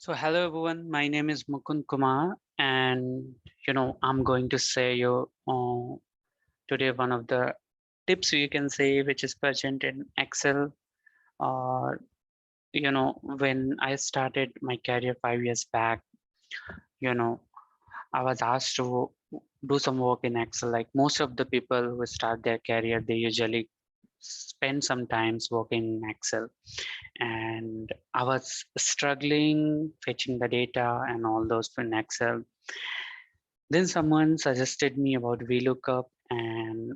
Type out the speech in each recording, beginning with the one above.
So hello everyone, my name is Mukund Kumar, and I'm going to say you today one of the tips you can say which is present in Excel. Or when I started my career 5 years back, you know I was asked to do some work in Excel. Like most of the people who start their career, they usually spend some times working in Excel, and I was struggling fetching the data and all those in Excel. Then someone suggested me about VLookup, and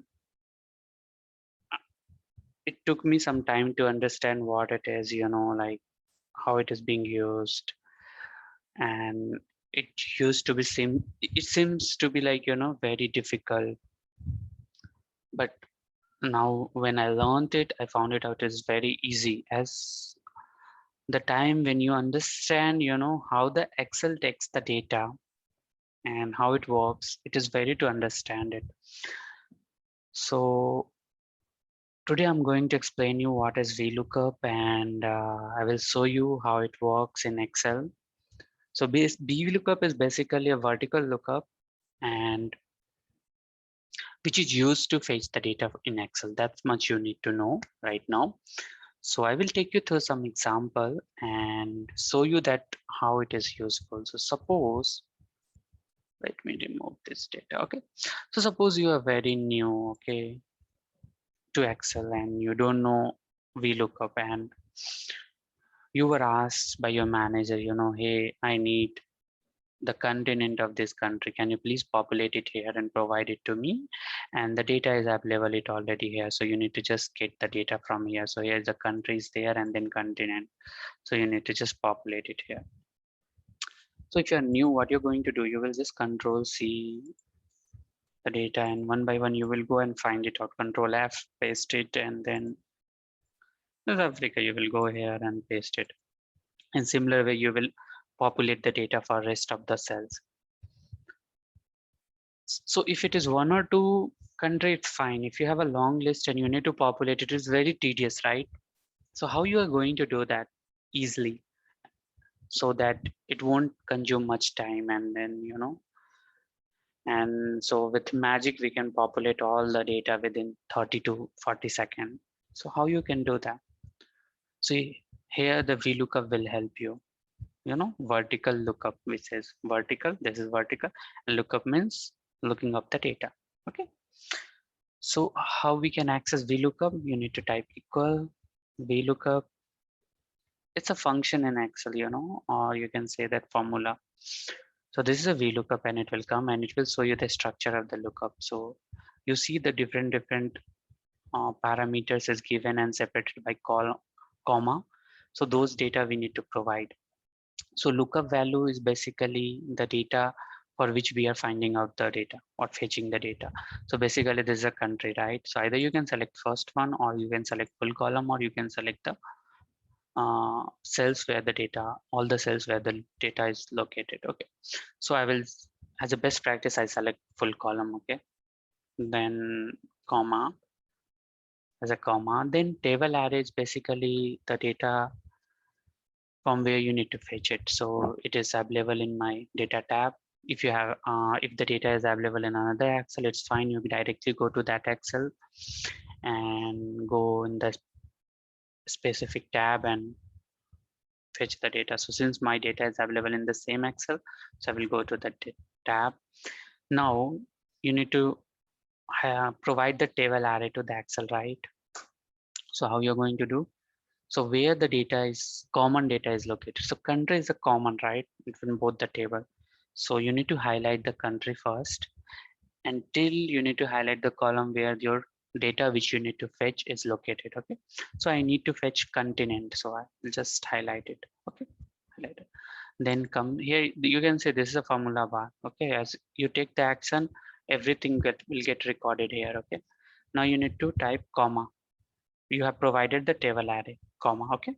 it took me some time to understand what it is, like how it is being used. And it used to be it seems to be like, very difficult. But now when I learned it, I found it out is very easy. As the time when you understand, how the Excel takes the data and how it works, it is very to understand it. So today I'm going to explain you what is VLookup, and I will show you how it works in Excel. So VLookup is basically a vertical lookup, and which is used to fetch the data in Excel. That's much you need to know right now. So I will take you through some example and show you that how it is useful. So suppose, let me remove this data. Okay. So suppose you are very new, okay, to Excel and you don't know VLookup, and you were asked by your manager, hey, I need the continent of this country. Can you please populate it here and provide it to me? And the data is available it already here. So you need to just get the data from here. So here's the countries there and then continent. So you need to just populate it here. So if you're new, what you're going to do, you will just control C the data, and one by one you will go and find it out. Control F, paste it, and then South Africa, you will go here and paste it. In similar way, you will populate the data for rest of the cells. So if it is one or two country, it's fine. If you have a long list and you need to populate it, is very tedious, right? So how you are going to do that easily so that it won't consume much time, and then and so with magic we can populate all the data within 30 to 40 seconds. So how you can do that? See, here the VLookup will help you. Vertical lookup, which is vertical, this is vertical, and lookup means looking up the data. Okay, so how we can access VLookup? You need to type equal VLookup. It's a function in Excel, or you can say that formula. So this is a VLookup, and it will come and it will show you the structure of the lookup. So you see the different parameters is given and separated by comma. So those data we need to provide. So lookup value is basically the data for which we are finding out the data or fetching the data. So basically this is a country, right? So either you can select first one, or you can select full column, or you can select the cells where the data, all the cells where the data is located. Okay. So I will, as a best practice, I select full column. Okay. Then comma, as a comma, then table array is basically the data from where you need to fetch it. So it is available in my data tab. If you have, if the data is available in another Excel, it's fine. You directly go to that Excel and go in the specific tab and fetch the data. So since my data is available in the same Excel, so I will go to the tab. Now you need to provide the table array to the Excel, right? So how you're going to do? So where the data is, common data is located. So country is a common, right, between both the table. So you need to highlight the country first until you need to highlight the column where your data which you need to fetch is located. Okay. So I need to fetch continent. So I will just highlight it. Okay. Highlight it. Then come here. You can say this is a formula bar. Okay. As you take the action, everything will get recorded here. Okay. Now you need to type comma. You have provided the table array, comma. Okay.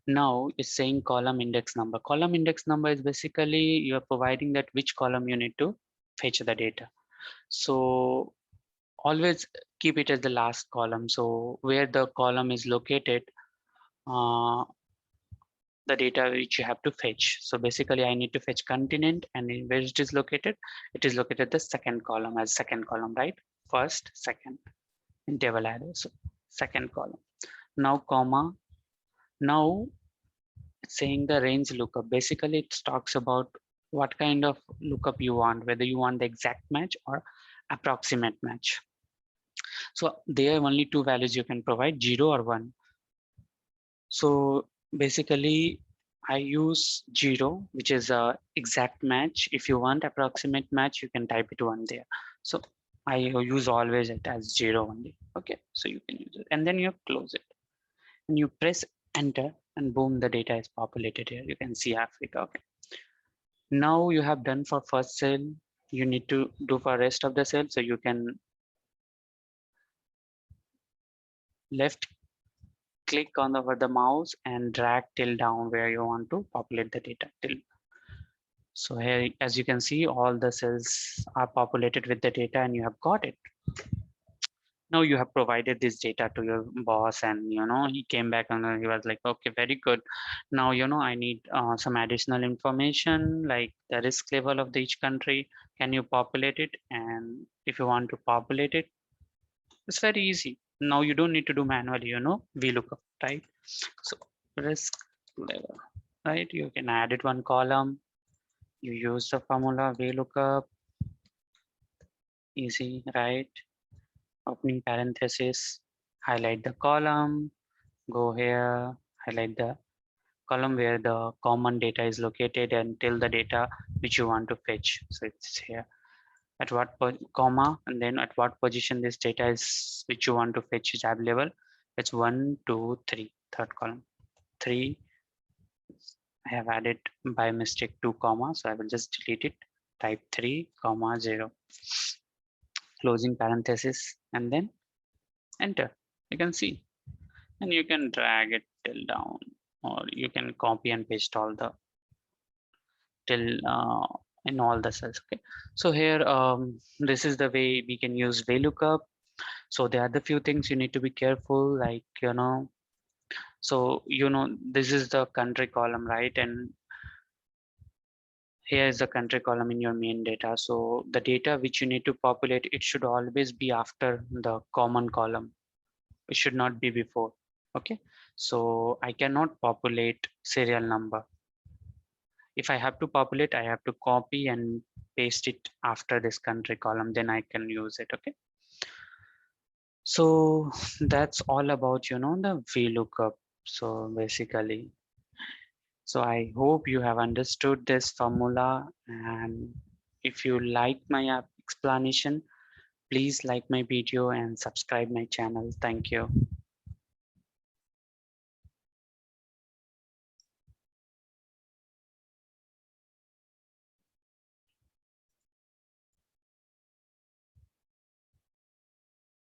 Now it's saying column index number. Column index number is basically you are providing that which column you need to fetch the data. So always keep it as the last column. So where the column is located, uh, the data which you have to fetch. So basically I need to fetch continent, and where it is located? It is located the second column as second column, right? First, second in table array. So second column. Now comma. Now it's saying the range lookup. Basically it talks about what kind of lookup you want, whether you want the exact match or approximate match. So there are only two values you can provide, 0 or 1. So basically I use 0, which is a exact match. If you want approximate match, you can type it 1 there. So I use always it as 0 only. Okay, so you can use it, and then you close it and you press enter, and boom, the data is populated here. You can see Africa. Okay, now you have done for first cell. You need to do for rest of the cell. So you can left click on over the mouse and drag till down where you want to populate the data till. So here, as you can see, all the cells are populated with the data, and you have got it. Now you have provided this data to your boss, and he came back and he was like, okay, very good. Now I need some additional information like the risk level of each country. Can you populate it? And if you want to populate it, it's very easy. Now you don't need to do manually, VLookup, right? So risk level, right? You can add it one column. You use the formula VLookup, easy, right? Opening parenthesis, highlight the column, go here, highlight the column where the common data is located, and tell the data which you want to fetch. So it's here at what comma, and then at what position this data is which you want to fetch is available. It's 1, 2, 3, third column, 3. I have added by mistake 2 comma, so I will just delete it. Type 3 comma 0, closing parenthesis, and then enter. You can see, and you can drag it till down, or you can copy and paste all the till in all the cells. Okay, so here this is the way we can use VLookup. So there are the few things you need to be careful, like so this is the country column, right? And here is the country column in your main data. So the data which you need to populate, it should always be after the common column. It should not be before. Okay, so I cannot populate serial number. If I have to populate, I have to copy and paste it after this country column, then I can use it. Okay, so that's all about the VLookup. So basically, so I hope you have understood this formula, and if you like my explanation, please like my video and subscribe my channel. Thank you.